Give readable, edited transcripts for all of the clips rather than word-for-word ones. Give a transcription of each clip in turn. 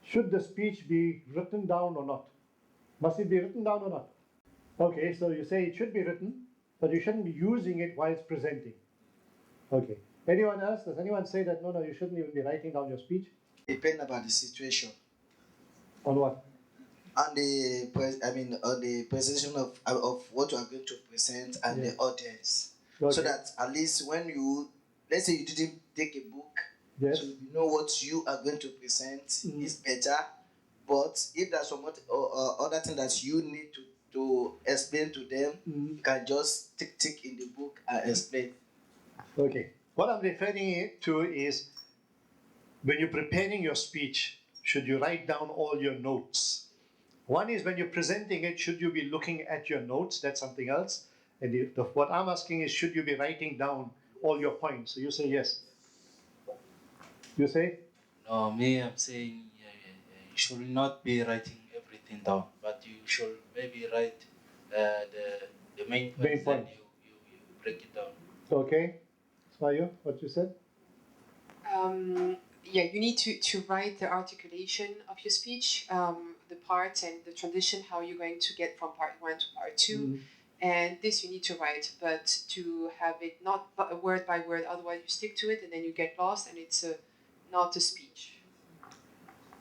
should the speech be written down or not? Must it be written down or not? Okay, so you say it should be written, but you shouldn't be using it while it's presenting. Okay. Anyone else? Does anyone say that no, you shouldn't even be writing down your speech? Depend about the situation. On what? On the on the presentation of what you are going to present and the audience, so that at least when you, let's say you didn't take a book, yes, so you know what you are going to present is better. But if there's some other thing that you need to explain to them, you can just tick in the book and explain. Okay. What I'm referring to is when you're preparing your speech, should you write down all your notes? One is when you're presenting it, should you be looking at your notes? That's something else. And what I'm asking is, should you be writing down all your points? So you say yes. You say? No, me, I'm saying you should not be writing everything down, but you should maybe write the main points, and you break it down. Okay. Smayo, what you said? Yeah, you need to write the articulation of your speech, the parts and the transition, how you're going to get from part 1 to part 2. And this you need to write, but to have it not word by word, otherwise you stick to it and then you get lost and it's not a speech.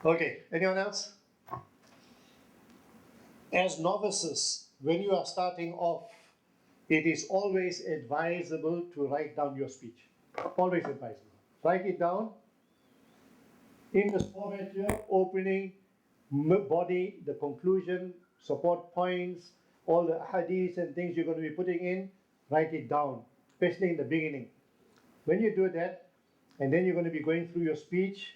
Okay, anyone else? As novices, when you are starting off, it is always advisable to write down your speech. Always advisable. Write it down in the format here, opening, body, the conclusion, support points, all the hadiths and things you're going to be putting in, write it down, especially in the beginning. When you do that, and then you're going to be going through your speech,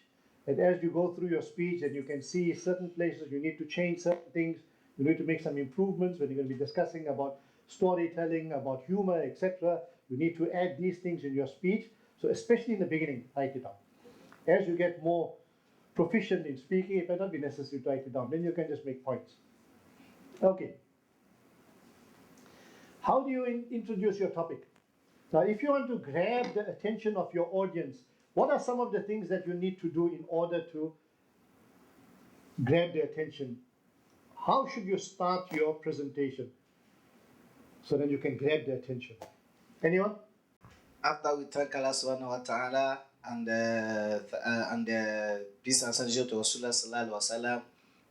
and as you go through your speech, and you can see certain places you need to change certain things, you need to make some improvements when you're going to be discussing about storytelling, about humor, etc. You need to add these things in your speech. So especially in the beginning, write it down. As you get more proficient in speaking, it might not be necessary to write it down. Then you can just make points. Okay. How do you introduce your topic? Now, if you want to grab the attention of your audience, what are some of the things that you need to do in order to grab their attention? How should you start your presentation so that you can grab their attention? Anyone? After we thank Allah subhanahu wa ta'ala and peace and salvation to Rasulullah sallallahu alaihi wasallam,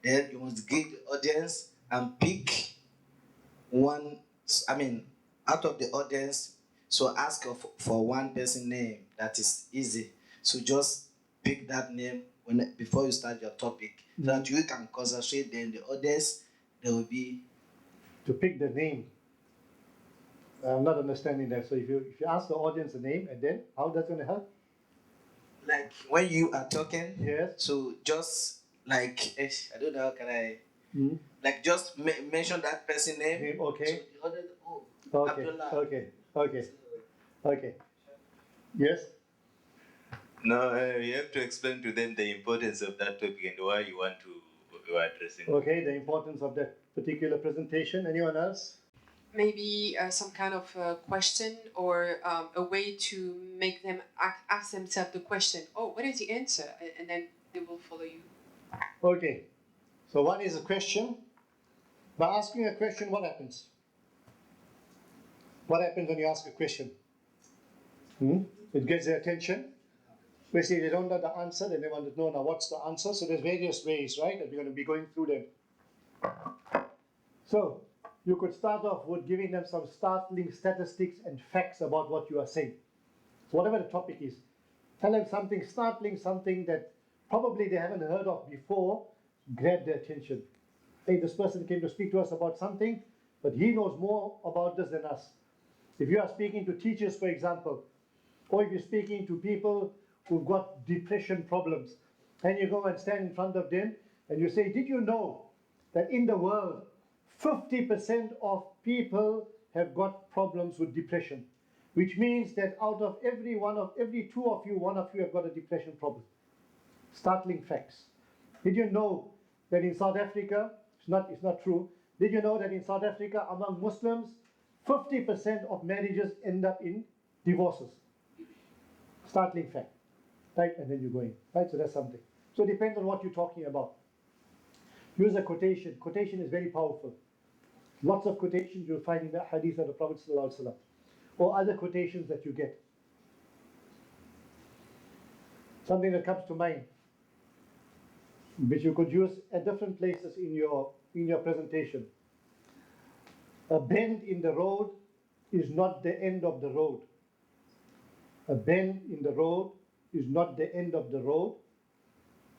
then you must give the audience and pick one, out of the audience, so ask for one person name that is easy. So just pick that name before you start your topic, so that you can concentrate. Then the audience, they will be to pick the name. I'm not understanding that. So if you ask the audience a name, and then how that's going to help? Like when you are talking, yes. So just like I don't know, how can I? Like just mention that person name. Okay. So the other, okay. Abdullah. Okay. Yes. No, you have to explain to them the importance of that topic and why you want to address it. Okay, the importance of that particular presentation. Anyone else? Maybe some kind of question or a way to make them ask themselves the question, oh, what is the answer? And then they will follow you. Okay, so one is a question. By asking a question, what happens? What happens when you ask a question? It gets their attention. Basically, they don't know the answer, then they want to know now what's the answer. So there's various ways, right, that we're going to be going through them. So you could start off with giving them some startling statistics and facts about what you are saying. So whatever the topic is, tell them something startling, something that probably they haven't heard of before, grab their attention. Hey, this person came to speak to us about something, but he knows more about this than us. If you are speaking to teachers, for example, or if you're speaking to people who've got depression problems, and you go and stand in front of them and you say, did you know that in the world, 50% of people have got problems with depression, which means that out of every two of you, one of you have got a depression problem. Startling facts. Did you know that in South Africa, it's not true, did you know that in South Africa, among Muslims, 50% of marriages end up in divorces? Startling fact, right? And then you go in, right? So that's something. So it depends on what you're talking about. Use a quotation. Quotation is very powerful. Lots of quotations you'll find in the hadith of the Prophet ﷺ, or other quotations that you get. Something that comes to mind, which you could use at different places in your presentation. A bend in the road is not the end of the road. A bend in the road is not the end of the road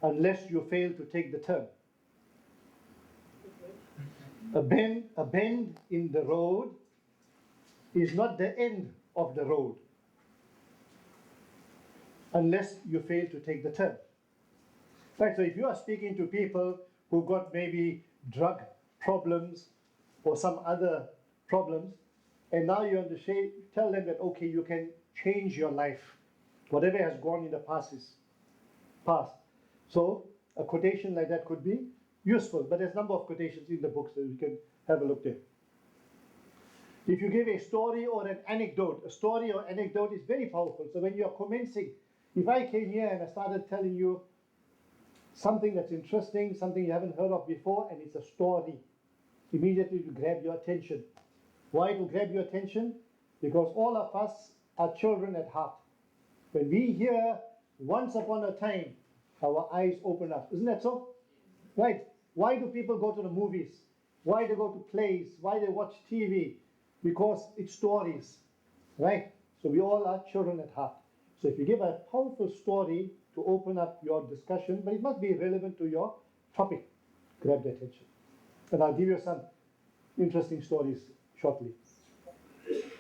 unless you fail to take the turn. A bend in the road is not the end of the road unless you fail to take the turn. Right, so if you are speaking to people who've got maybe drug problems or some other problems, and now you understand, tell them that, okay, you can change your life. Whatever has gone in the past is past. So a quotation like that could be useful, but there's a number of quotations in the book, so you can have a look there. If you give a story or an anecdote, a story or anecdote is very powerful. So when you're commencing, if I came here and I started telling you something that's interesting, something you haven't heard of before, and it's a story, immediately to grab your attention. Why to grab your attention? Because all of us are children at heart. When we hear once upon a time, our eyes open up. Isn't that so? Right? Why do people go to the movies? Why they go to plays? Why they watch TV? Because it's stories. Right? So we all are children at heart. So if you give a powerful story to open up your discussion, but it must be relevant to your topic, grab the attention. And I'll give you some interesting stories shortly.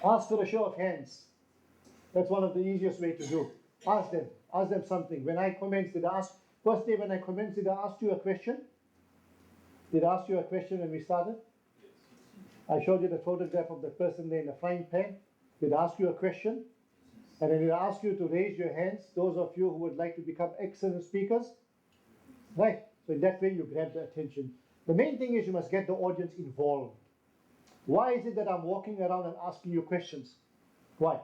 Ask for a show of hands. That's one of the easiest way to do. Ask them something. When I commenced, first day when I commenced, did I ask you a question? Did I ask you a question when we started? I showed you the photograph of the person there in the frying pan. Did I ask you a question? And then did I ask you to raise your hands, those of you who would like to become excellent speakers? Right, so in that way you grab the attention. The main thing is you must get the audience involved. Why is it that I'm walking around and asking you questions? Why?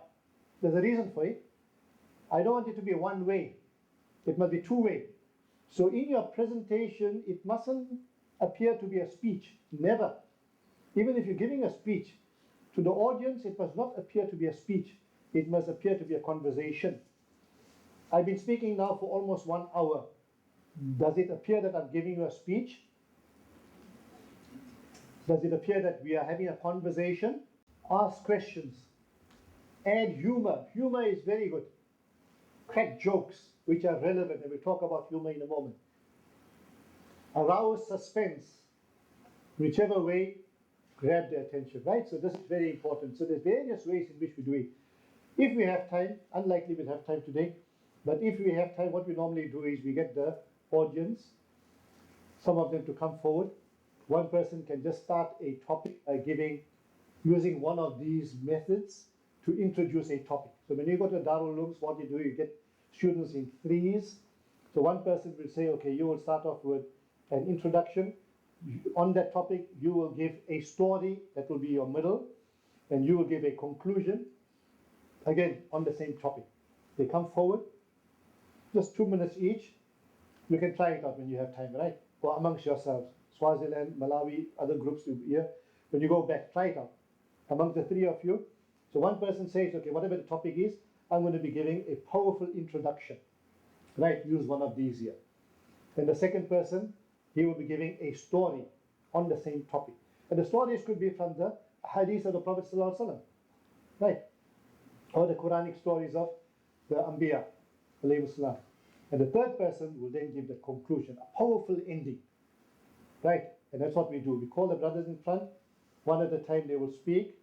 There's a reason for it. I don't want it to be one way. It must be two way. So in your presentation, it mustn't appear to be a speech. Never. Even if you're giving a speech, to the audience, it must not appear to be a speech. It must appear to be a conversation. I've been speaking now for almost 1 hour. Does it appear that I'm giving you a speech? Does it appear that we are having a conversation? Ask questions. Add humor. Humor is very good. Crack jokes which are relevant, and we'll talk about humor in a moment. Arouse suspense. Whichever way, grab their attention, right? So this is very important. So there's various ways in which we do it. If we have time, unlikely we'll have time today, but if we have time, what we normally do is we get the audience, some of them to come forward. One person can just start a topic by using one of these methods to introduce a topic. So when you go to Darul Ulooms, what you do, you get students in threes. So one person will say, okay, you will start off with an introduction. On that topic, you will give a story, that will be your middle, and you will give a conclusion, again, on the same topic. They come forward, just 2 minutes each. You can try it out when you have time, right? Or amongst yourselves. Swaziland, Malawi, other groups here. When you go back, try it out. Among the three of you. So one person says, okay, whatever the topic is, I'm going to be giving a powerful introduction. Right? Use one of these here. Then the second person, he will be giving a story on the same topic. And the stories could be from the hadith of the Prophet ﷺ. Right? Or the Quranic stories of the Anbiya alayhi salam. And the third person will then give the conclusion, a powerful ending. Right? And that's what we do. We call the brothers in front, one at a time they will speak,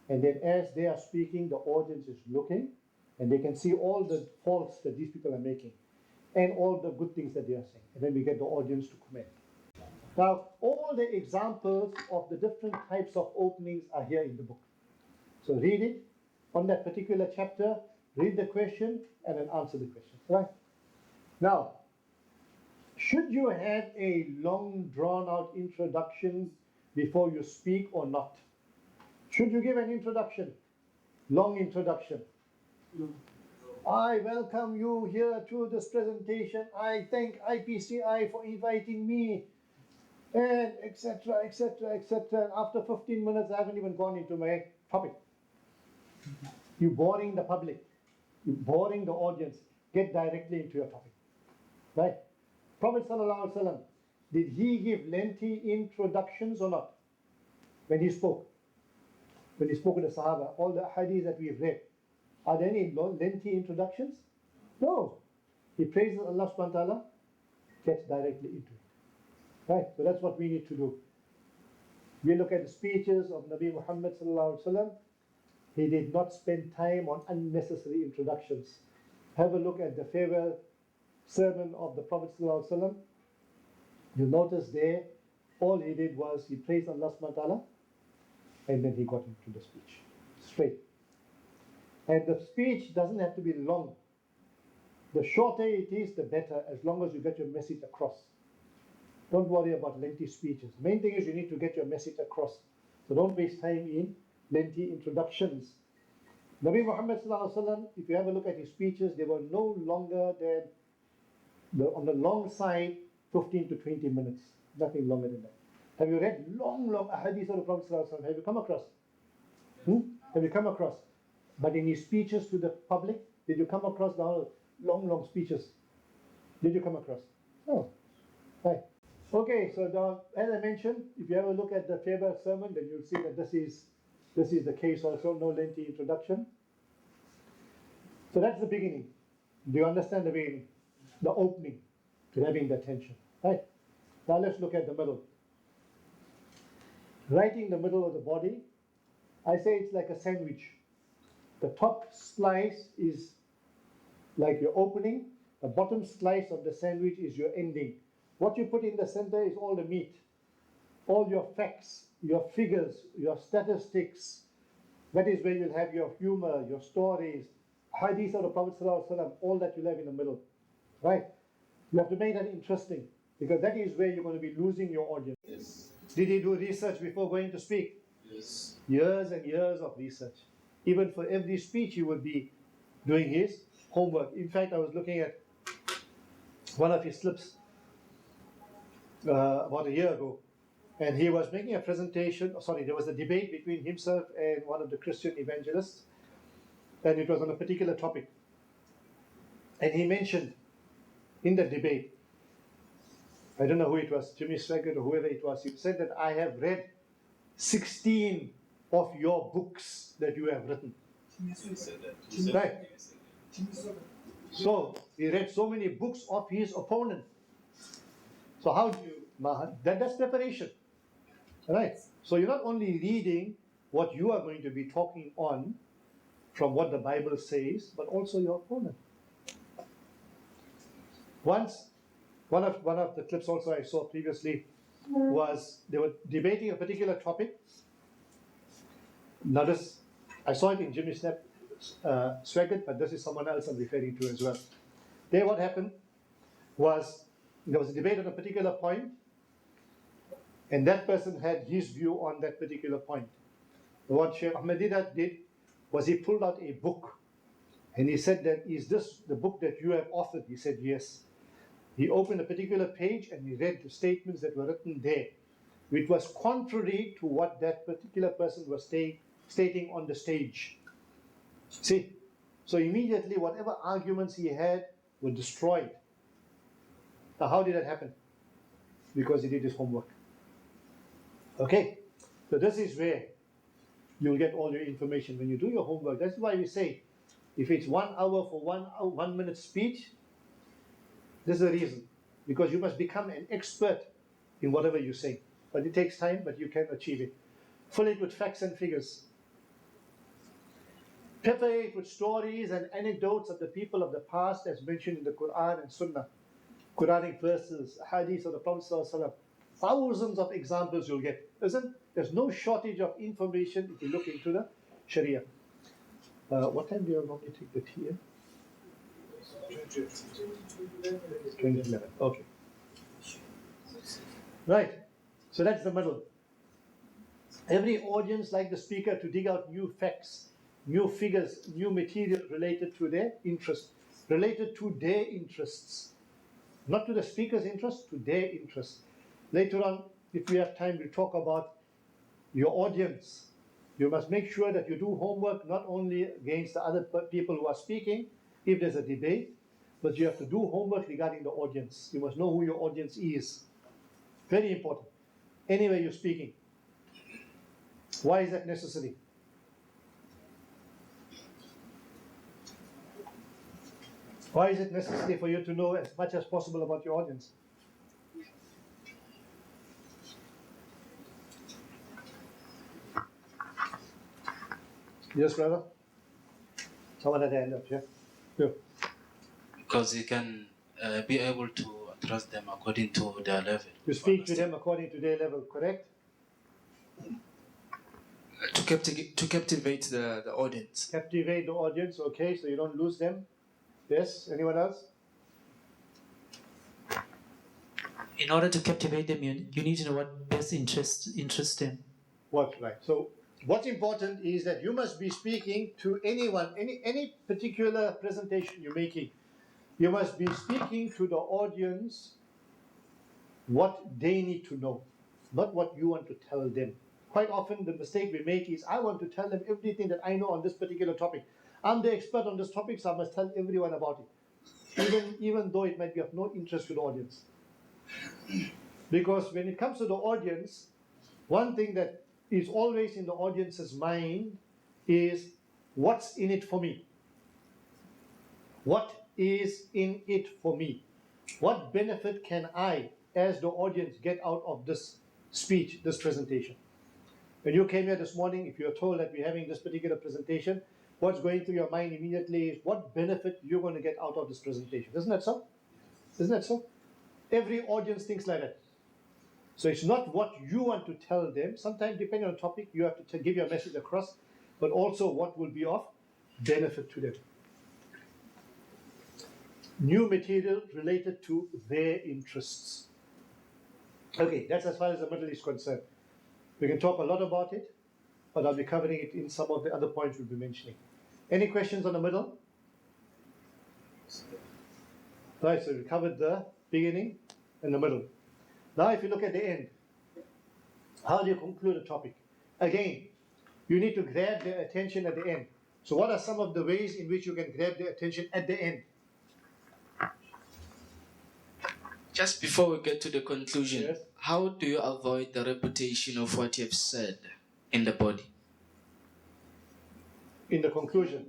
and then as they are speaking, the audience is looking, and they can see all the faults that these people are making, and all the good things that they are saying. And then we get the audience to comment. Now, all the examples of the different types of openings are here in the book. So read it on that particular chapter, read the question, and then answer the question. Right? Now, should you have a long drawn-out introduction before you speak or not? Should you give an introduction? Long introduction? I welcome you here to this presentation. I thank IPCI for inviting me, and etc., etc., etc. And after 15 minutes, I haven't even gone into my topic. You're boring the public. You're boring the audience. Get directly into your topic. Right? Prophet Sallallahu Alaihi Wasallam, did he give lengthy introductions or not? When he spoke. When he spoke to the Sahaba, all the hadiths that we've read, are there any lengthy introductions? No. He praises Allah subhanahu wa ta'ala, gets directly into it. Right? So that's what we need to do. We look at the speeches of Nabi Muhammad sallallahu alaihi wasallam. He did not spend time on unnecessary introductions. Have a look at the farewell sermon of the Prophet sallallahu alaihi wasallam. You'll notice there, all he did was he praised Allah subhanahu wa ta'ala, and then he got into the speech. Straight. And the speech doesn't have to be long. The shorter it is, the better, as long as you get your message across. Don't worry about lengthy speeches. Main thing is you need to get your message across. So don't waste time in lengthy introductions. Nabi Muhammad sallallahu alaihi wasallam, if you have a look at his speeches, they were no longer than, on the long side, 15 to 20 minutes. Nothing longer than that. Have you read long ahadith of the Prophet sallallahu alaihi wasallam? Have you come across? Have you come across? But in his speeches to the public, did you come across the long speeches? Did you come across? No. Right. Okay, so as I mentioned, if you have a look at the farewell sermon, then you'll see that this is the case also, no lengthy introduction. So that's the beginning. Do you understand the beginning? The opening to having the attention. Right? Now let's look at the middle. Right in the middle of the body, I say it's like a sandwich. The top slice is like your opening, the bottom slice of the sandwich is your ending. What you put in the center is all the meat, all your facts, your figures, your statistics. That is where you'll have your humor, your stories, hadith of the Prophet ﷺ, all that you'll have in the middle. Right? You have to make that interesting, because that is where you're going to be losing your audience. Yes. Did he do research before going to speak? Yes. Years and years of research. Even for every speech, he would be doing his homework. In fact, I was looking at one of his slips about a year ago, and he was making a presentation. There was a debate between himself and one of the Christian evangelists, and it was on a particular topic. And he mentioned in the debate, I don't know who it was, Jimmy Swaggart or whoever it was, he said that I have read 16 of your books that you have written. Right. So he read so many books of his opponent. So how do you, that's preparation. Right. So you're not only reading what you are going to be talking on from what the Bible says, but also your opponent. Once, one of the clips also I saw previously was they were debating a particular topic. Now this, I saw it in Jimmy Swaggart, but this is someone else I'm referring to as well. There what happened was, there was a debate on a particular point, and that person had his view on that particular point. What Sheikh Ahmed Deedat did was he pulled out a book, and he said that, is this the book that you have authored? He said yes. He opened a particular page and he read the statements that were written there, which was contrary to what that particular person was stating on the stage. See? So immediately whatever arguments he had were destroyed. Now how did that happen? Because he did his homework. Okay? So this is where you'll get all your information when you do your homework. That's why we say, if it's 1 hour for 1 minute speech, there's a reason. Because you must become an expert in whatever you say. But it takes time, but you can achieve it. Fill it with facts and figures. Pepper it with stories and anecdotes of the people of the past as mentioned in the Quran and Sunnah. Quranic verses, hadith of the Prophet ﷺ. Thousands of examples you'll get. There's no shortage of information if you look into the Sharia. What time do you normally take the tea? 2011. Okay. Right. So that's the middle. Every audience like the speaker to dig out new facts new figures, new material related to their interests. Not to the speaker's interest, to their interests. Later on, if we have time, we'll talk about your audience. You must make sure that you do homework not only against the other people who are speaking, if there's a debate, but you have to do homework regarding the audience. You must know who your audience is. Very important. Anyway, you're speaking. Why is that necessary? Why is it necessary for you to know as much as possible about your audience? Yes, brother? Someone had a hand up here. Yeah. Because you can be able to address them according to their level. You speak to them according to their level, correct? To captivate the audience. Captivate the audience, okay, so you don't lose them. Yes, anyone else? In order to captivate them, you need to know what best interests them. What, right. So what's important is that you must be speaking to anyone, any particular presentation you're making. You must be speaking to the audience what they need to know, not what you want to tell them. Quite often the mistake we make is I want to tell them everything that I know on this particular topic. I'm the expert on this topic, so I must tell everyone about it, even though it might be of no interest to the audience. Because when it comes to the audience, one thing that is always in the audience's mind is what's in it for me? What is in it for me? What benefit can I, as the audience, get out of this speech, this presentation? When you came here this morning, if you're told that we're having this particular presentation, what's going through your mind immediately is what benefit you're going to get out of this presentation. Isn't that so? Isn't that so? Every audience thinks like that. So it's not what you want to tell them. Sometimes, depending on the topic, you have to give your message across, but also what will be of benefit to them. New material related to their interests. Okay, that's as far as the middle is concerned. We can talk a lot about it, but I'll be covering it in some of the other points we'll be mentioning. Any questions on the middle? Right, so we covered the beginning and the middle. Now if you look at the end, how do you conclude a topic? Again, you need to grab their attention at the end. So what are some of the ways in which you can grab their attention at the end? Just before we get to the conclusion, Yes. how do you avoid the repetition of what you have said in the body? In the conclusion.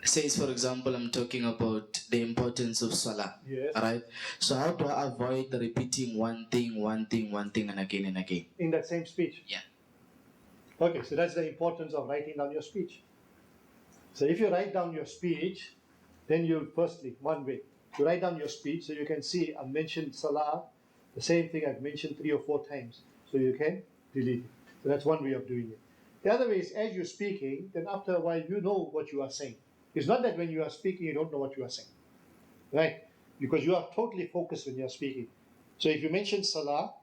Says, for example, I'm talking about the importance of Salah. Yes. Right? So how do I avoid the repeating one thing, and again and again? In that same speech. Yeah. Okay, so that's the importance of writing down your speech. So if you write down your speech, then you'll firstly, one way, you write down your speech so you can see I mentioned Salah, the same thing I've mentioned 3 or 4 times, so you can delete it. So that's one way of doing it. The other way is as you're speaking, then after a while you know what you are saying. It's not that when you are speaking you don't know what you are saying, right? Because you are totally focused when you are speaking. So if you mention Salah,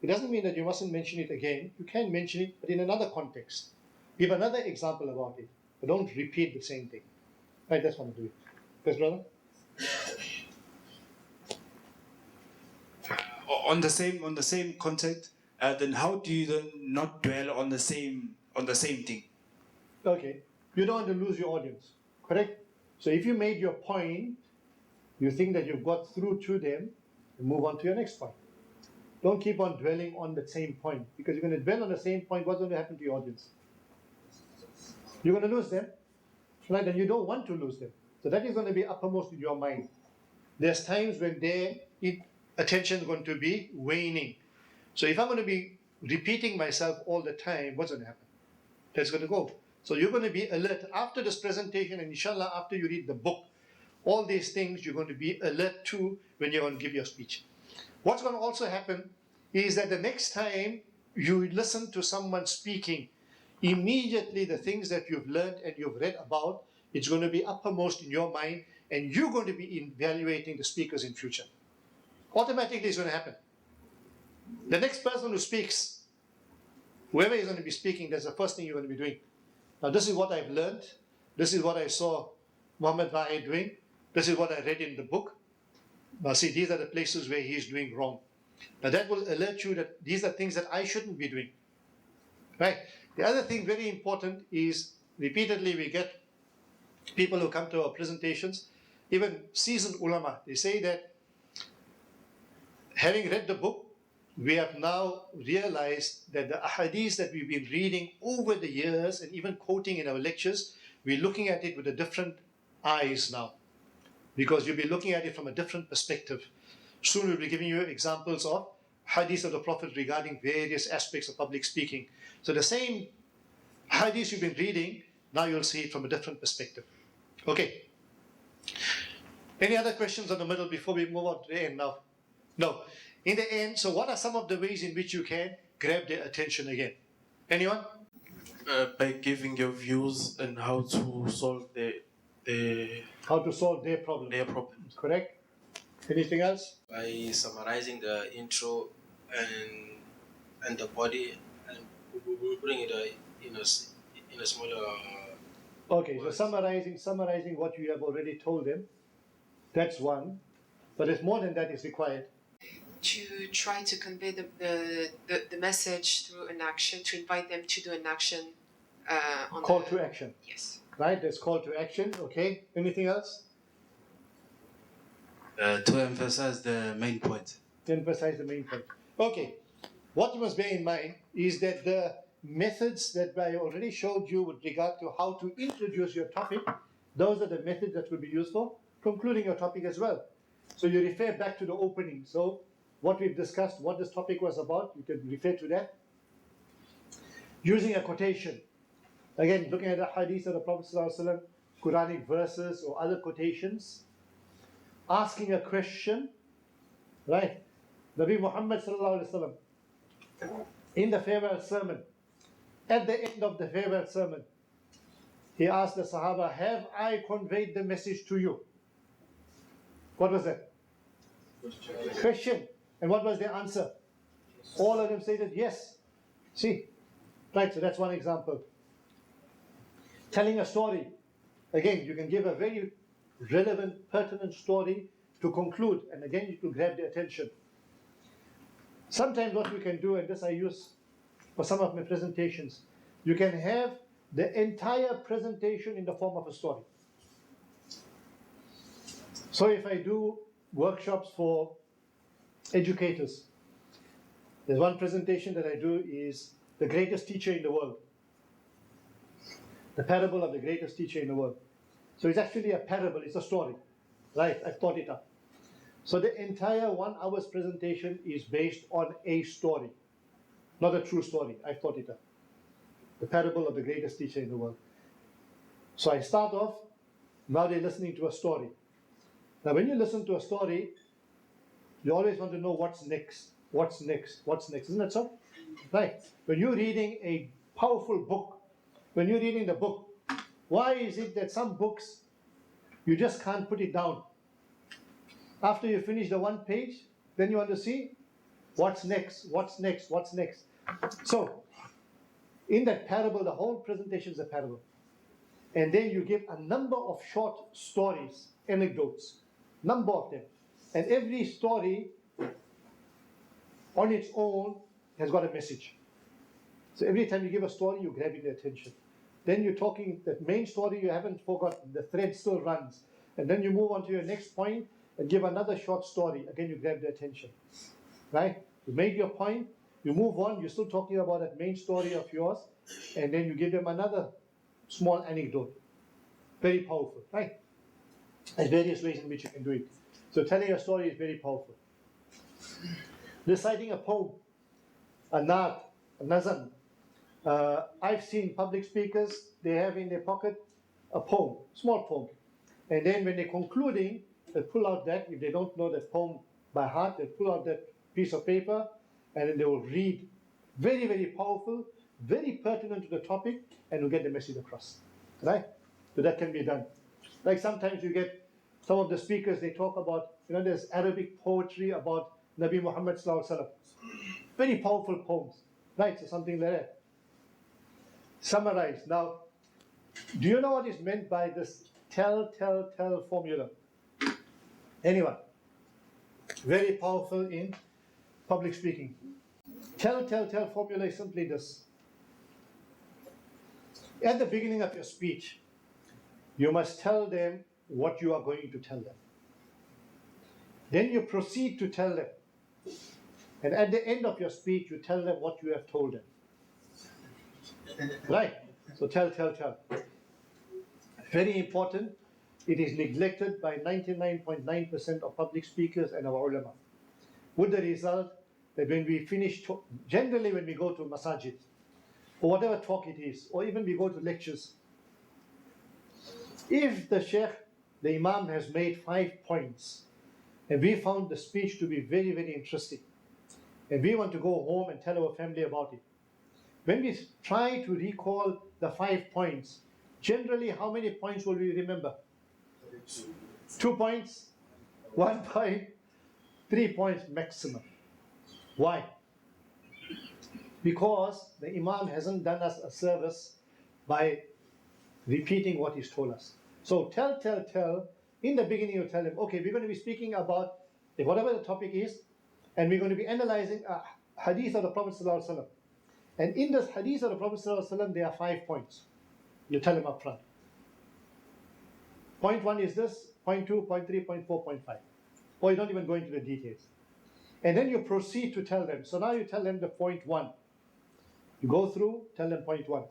it doesn't mean that you mustn't mention it again. You can mention it, but in another context. Give another example about it, but don't repeat the same thing. Right, that's what I'm doing. Yes, brother? On the same concept, then how do you then not dwell on the same thing? Okay. You don't want to lose your audience, correct? So if you made your point, you think that you've got through to them, move on to your next point. Don't keep on dwelling on the same point, because you're going to dwell on the same point, what's going to happen to your audience? You're going to lose them, right? And you don't want to lose them. So that is going to be uppermost in your mind. There's times when their attention is going to be waning. So if I'm going to be repeating myself all the time, what's going to happen? That's going to go. So you're going to be alert after this presentation, and inshallah after you read the book. All these things you're going to be alert to when you're going to give your speech. What's going to also happen is that the next time you listen to someone speaking, immediately the things that you've learned and you've read about, it's going to be uppermost in your mind, and you're going to be evaluating the speakers in future. Automatically it's going to happen. The next person who speaks, whoever is going to be speaking, that's the first thing you're going to be doing. Now this is what I've learned. This is what I saw Mahomed Vahed doing. This is what I read in the book. Now see, these are the places where he's doing wrong. Now that will alert you that these are things that I shouldn't be doing. Right? The other thing very important is repeatedly we get people who come to our presentations, even seasoned ulama, they say that having read the book, we have now realized that the ahadith that we've been reading over the years and even quoting in our lectures, we're looking at it with a different eyes now. Because you'll be looking at it from a different perspective. Soon we'll be giving you examples of hadith of the Prophet regarding various aspects of public speaking. So the same hadith you've been reading, now you'll see it from a different perspective. Okay. Any other questions on the middle before we move on to the end now? No. In the end, so what are some of the ways in which you can grab their attention again? Anyone? By giving your views on how to solve How to solve their problem. their problems. Correct? Anything else? By summarizing the intro and the body and putting it in a smaller. Okay, so summarizing what you have already told them, that's one. But there's more than that is required. To try to convey the message through an action, to invite them to do an action. Call to action. Yes. Right, there's call to action. Okay, anything else? To emphasize the main point. To emphasize the main point. Okay, what you must bear in mind is that the methods that I already showed you with regard to how to introduce your topic, those are the methods that will be used for concluding your topic as well. So you refer back to the opening. So what we've discussed, what this topic was about, you can refer to that. Using a quotation. Again, looking at the hadith of the Prophet ﷺ, Quranic verses or other quotations. Asking a question, right? Nabi Muhammad ﷺ, in the farewell sermon, at the end of the farewell sermon, he asked the Sahaba, have I conveyed the message to you? What was that? Question. And what was their answer? All of them stated yes. See? Right, so that's one example. Telling a story. Again, you can give a very relevant, pertinent story to conclude, and again, you to grab their attention. Sometimes what you can do, and this I use for some of my presentations, you can have the entire presentation in the form of a story. So if I do workshops for educators, there's one presentation that I do is the greatest teacher in the world. The parable of the greatest teacher in the world. So it's actually a parable, it's a story. Right, I've thought it up. So the entire 1 hour's presentation is based on a story. Not a true story, I've thought it up. The parable of the greatest teacher in the world. So I start off, now they're listening to a story. Now when you listen to a story, you always want to know what's next, what's next, what's next. Isn't that so? Right. When you're reading a powerful book, when you're reading the book, why is it that some books, you just can't put it down? After you finish the 1 page, then you want to see what's next, what's next, what's next. So, in that parable, the whole presentation is a parable. And then you give a number of short stories, anecdotes, number of them. And every story on its own has got a message. So every time you give a story, you're grabbing their attention. Then you're talking, that main story you haven't forgotten, the thread still runs. And then you move on to your next point and give another short story. Again, you grab their attention. Right? You made your point, you move on, you're still talking about that main story of yours, and then you give them another small anecdote. Very powerful, right? There's various ways in which you can do it. So telling a story is very powerful. Reciting a poem, a naat, a nazam. I've seen public speakers, they have in their pocket a poem, small poem. And then when they're concluding, they pull out that, if they don't know that poem by heart, they pull out that piece of paper and then they will read. Very, very powerful, very pertinent to the topic, and will get the message across. Right? So that can be done. Like sometimes you get some of the speakers, they talk about, there's Arabic poetry about Nabi Muhammad sallallahu alaihi wasallam. Very powerful poems. Right? So something like that. Summarize. Now, Do you know what is meant by this tell formula? Anyone? Very powerful in public speaking. Tell formula is simply this. At the beginning of your speech, you must tell them what you are going to tell them. Then you proceed to tell them. And at the end of your speech, you tell them what you have told them. Right? So tell. Very important. It is neglected by 99.9% of public speakers and our ulama. With the result that when we finish, generally when we go to masajid, or whatever talk it is, or even we go to lectures, if the sheikh, the imam has made 5 points, and we found the speech to be very, very interesting, and we want to go home and tell our family about it, when we try to recall the 5 points, generally how many points will we remember? 2 points, 1 point, 3 points maximum. Why? Because the imam hasn't done us a service by repeating what he's told us. So tell. In the beginning you tell him, okay, we're going to be speaking about whatever the topic is, and we're going to be analyzing a hadith of the Prophet ﷺ. And in this hadith of the Prophet ﷺ, there are 5 points. You tell him up front. Point 1 is this, point 2, point 3, point 4, point 5. Or you don't even go into the details. And then you proceed to tell them. So now you tell them the point 1. You go through, tell them point 1.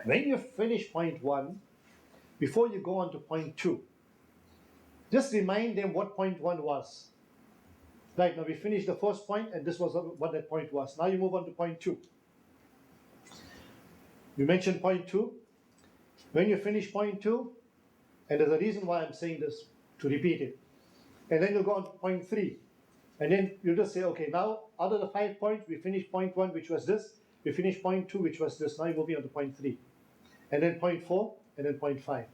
When you finish point 1, before you go on to point 2, just remind them what point 1 was. Right, now we finished the first point, and this was what that point was. Now you move on to point 2. You mentioned point 2. When you finish point 2, and there's a reason why I'm saying this, to repeat it. And then you'll go on to point 3. And then you just say, okay, now out of the 5 points, we finished point 1, which was this. We finished point 2, which was this. Now you're moving on to point 3. And then point 4, and then point 5.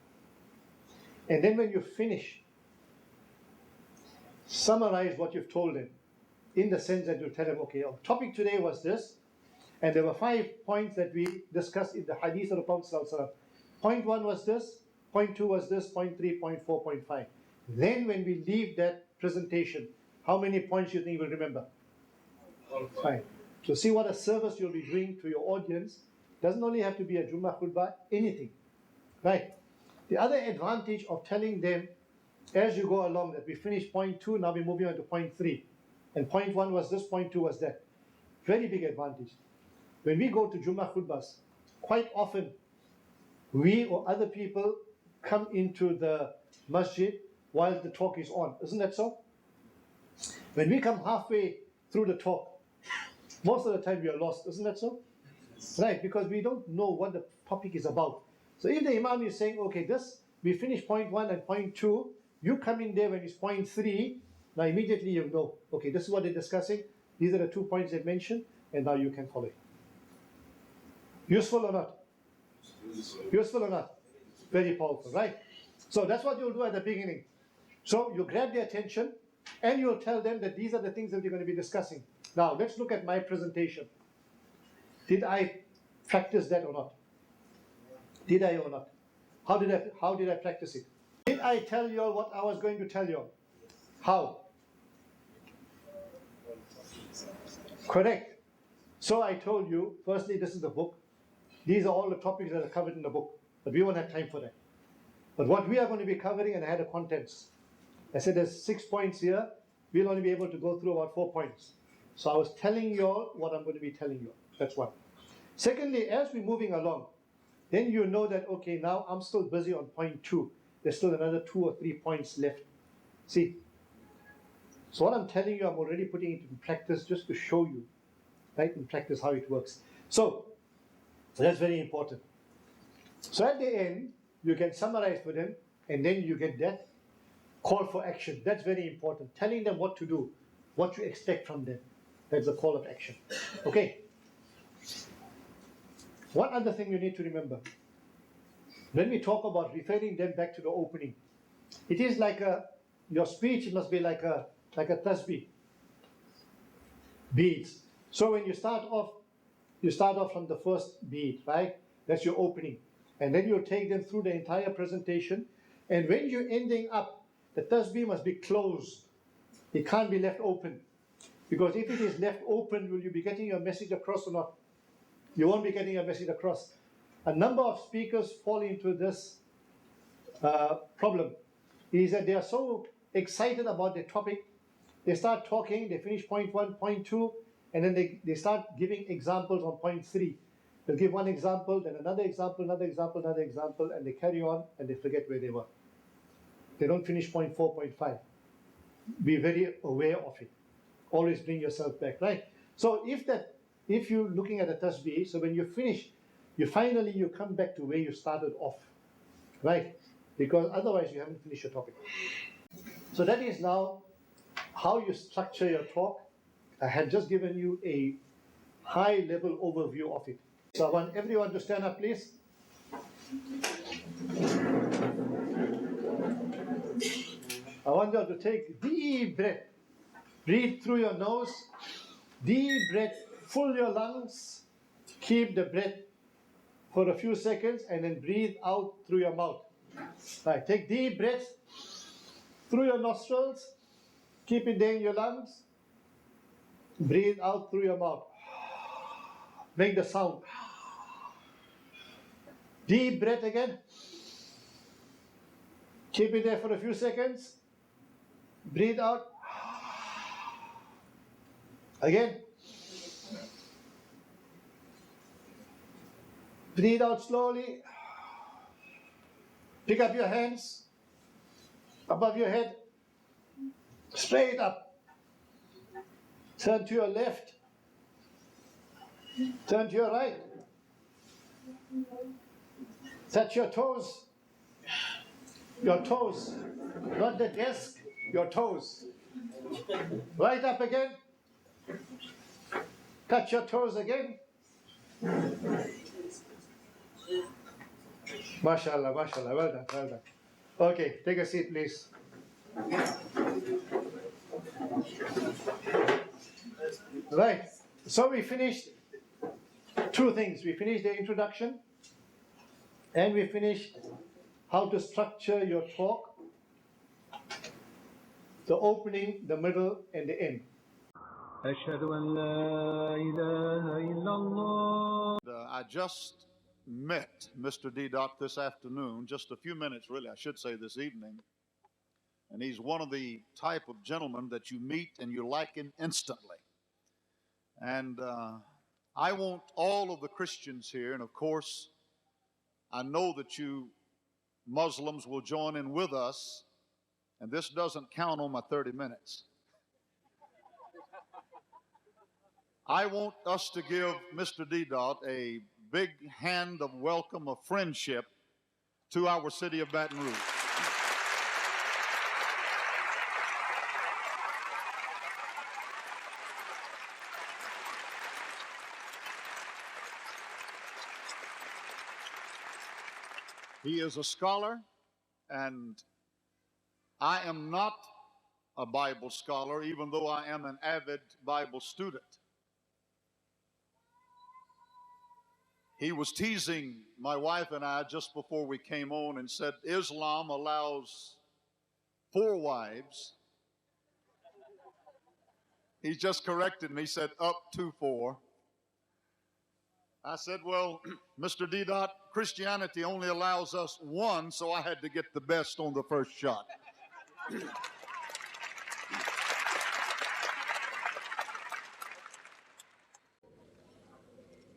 And then when you finish, summarize what you've told them, in the sense that you tell them, okay, our topic today was this, and there were 5 points that we discussed in the hadith of the Prophet ﷺ. Point 1 was this, point 2 was this, point 3, point 4, point 5. Then when we leave that presentation, how many points do you think you will remember? 5. So see what a service you'll be doing to your audience. Doesn't only have to be a Jummah khutbah, anything. Right? The other advantage of telling them as you go along that we finished point 2, now we're moving on to point 3. And point 1 was this, point 2 was that. Very big advantage. When we go to Jummah khutbahs, quite often we or other people come into the masjid while the talk is on. Isn't that so? When we come halfway through the talk, most of the time we are lost. Isn't that so? Right, because we don't know what the topic is about. So if the imam is saying, okay, we finished point 1 and point 2, you come in there when it's point 3, now immediately you know, okay, this is what they're discussing, these are the 2 points they mentioned, and now you can follow it. Useful or not? Useful or not? Very powerful, right? So that's what you'll do at the beginning. So you grab their attention, and you'll tell them that these are the things that we're going to be discussing. Now, let's look at my presentation. Did I practice that or not? Did I or not? How did I practice it? Did I tell you all what I was going to tell you all? How? Correct. So I told you, firstly, this is the book. These are all the topics that are covered in the book. But we won't have time for that. But what we are going to be covering, and I had the contents. I said there's 6 points here. We'll only be able to go through about 4 points. So I was telling you all what I'm going to be telling you all. That's one. Secondly, as we're moving along, then you know that, okay, now I'm still busy on point 2. There's still another 2 or 3 points left. See? So what I'm telling you, I'm already putting it in practice just to show you, right, in practice how it works. So that's very important. So at the end, you can summarize for them, and then you get that call for action. That's very important. Telling them what to do, what you expect from them. That's a call of action. Okay. One other thing you need to remember. When we talk about referring them back to the opening, it is like your speech must be like a tasbih, beads. So when you start off from the first bead, right? That's your opening. And then you'll take them through the entire presentation. And when you're ending up, the tasbih must be closed. It can't be left open. Because if it is left open, will you be getting your message across or not? You won't be getting your message across. A number of speakers fall into this problem, is that they are so excited about the topic, they start talking, they finish point 1, point 2, and then they start giving examples on point 3. They'll give one example, then another example, another example, another example, and they carry on and they forget where they were. They don't finish point 4, point 5. Be very aware of it. Always bring yourself back, right? So if you're looking at a tasbih, so when you finish, you come back to where you started off, right? Because otherwise you haven't finished your topic. So that is now how you structure your talk. I had just given you a high-level overview of it. So I want everyone to stand up, please. I want you to take deep breath. Breathe through your nose. Deep breath. Fill your lungs. Keep the breath for a few seconds and then breathe out through your mouth. Right, take deep breaths through your nostrils. Keep it there in your lungs. Breathe out through your mouth. Make the sound. Deep breath again. Keep it there for a few seconds. Breathe out. Again. Breathe out slowly. Pick up your hands above your head. Straight up. Turn to your left. Turn to your right. Touch your toes. Your toes. Not the desk, your toes. Right up again. Touch your toes again. MashaAllah, MashaAllah. Well done, well done. Okay, take a seat, please. Right. So we finished two things. We finished the introduction and we finished how to structure your talk, the opening, the middle, and the end. I just met Mr. Deedat this afternoon, just a few minutes really, I should say this evening. And he's one of the type of gentlemen that you meet and you like him instantly. And I want all of the Christians here, and of course, I know that you Muslims will join in with us, and this doesn't count on my 30 minutes. I want us to give Mr. Deedat a big hand of welcome, of friendship to our city of Baton Rouge. He is a scholar, and I am not a Bible scholar, even though I am an avid Bible student. He was teasing my wife and I just before we came on and said Islam allows 4 wives. He just corrected me, said up to 4. I said, well, Mr. Deedat, Christianity only allows us 1, so I had to get the best on the first shot.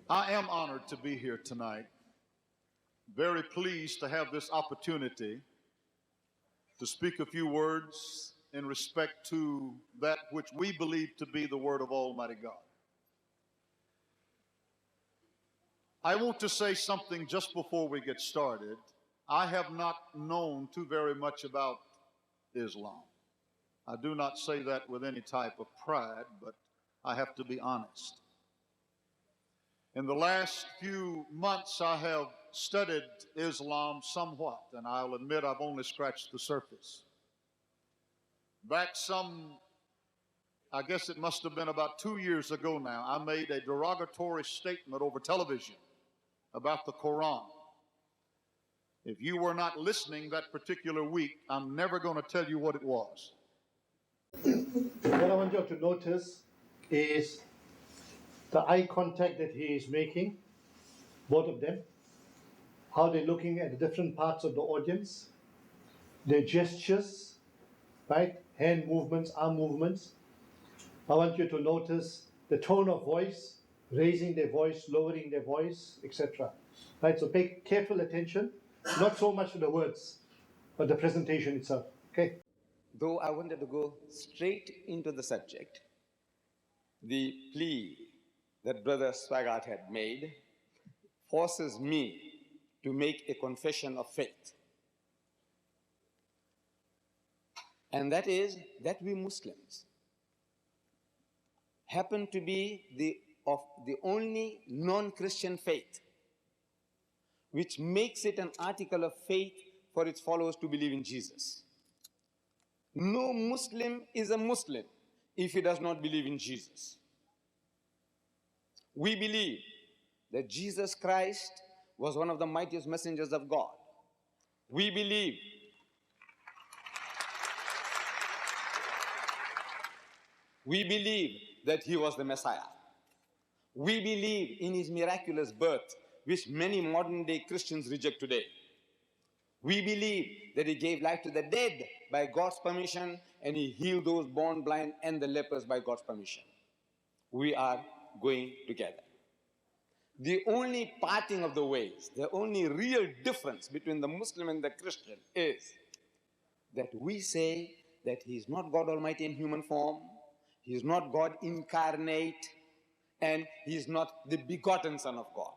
I am honored to be here tonight. Very pleased to have this opportunity to speak a few words in respect to that which we believe to be the Word of Almighty God. I want to say something just before we get started. I have not known too very much about Islam. I do not say that with any type of pride, but I have to be honest. In the last few months, I have studied Islam somewhat, and I'll admit I've only scratched the surface. Back I guess it must have been about 2 years ago now, I made a derogatory statement over television about the Quran. If you were not listening that particular week, I'm never going to tell you what it was. What I want you to notice is the eye contact that he is making, both of them, how they're looking at the different parts of the audience, their gestures, right? Hand movements, arm movements. I want you to notice the tone of voice, raising their voice, lowering their voice, etc. Right? So pay careful attention, not so much to the words, but the presentation itself. Okay? Though I wanted to go straight into the subject, the plea that Brother Swaggart had made forces me to make a confession of faith. And that is that we Muslims happen to be the only non-Christian faith which makes it an article of faith for its followers to believe in Jesus. No Muslim is a Muslim if he does not believe in Jesus. We believe that Jesus Christ was one of the mightiest messengers of God. We believe that he was the Messiah. We believe in his miraculous birth, which many modern day Christians reject today. We believe that he gave life to the dead by God's permission, and he healed those born blind and the lepers by God's permission. We are going together. The only parting of the ways, the only real difference between the Muslim and the Christian is that we say that he is not God Almighty in human form, he is not God incarnate, and he is not the begotten Son of God.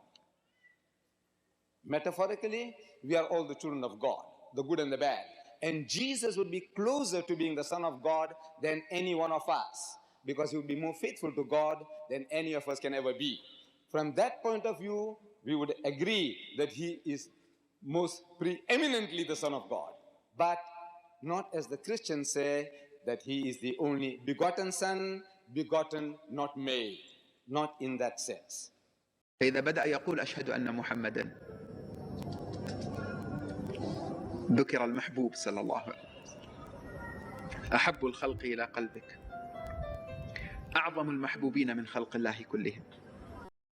Metaphorically, we are all the children of God, the good and the bad. And Jesus would be closer to being the Son of God than any one of us, because he would be more faithful to God than any of us can ever be. From that point of view, we would agree that he is most preeminently the Son of God, but not as the Christians say, that he is the only begotten Son, begotten, not made, not in that sense. فإذا بدأ يقول أشهد أن محمدا ذكر المحبوب صلى الله عليه وسلم أحب الخلق إلى قلبك أعظم المحبوبين من خلق الله كلهم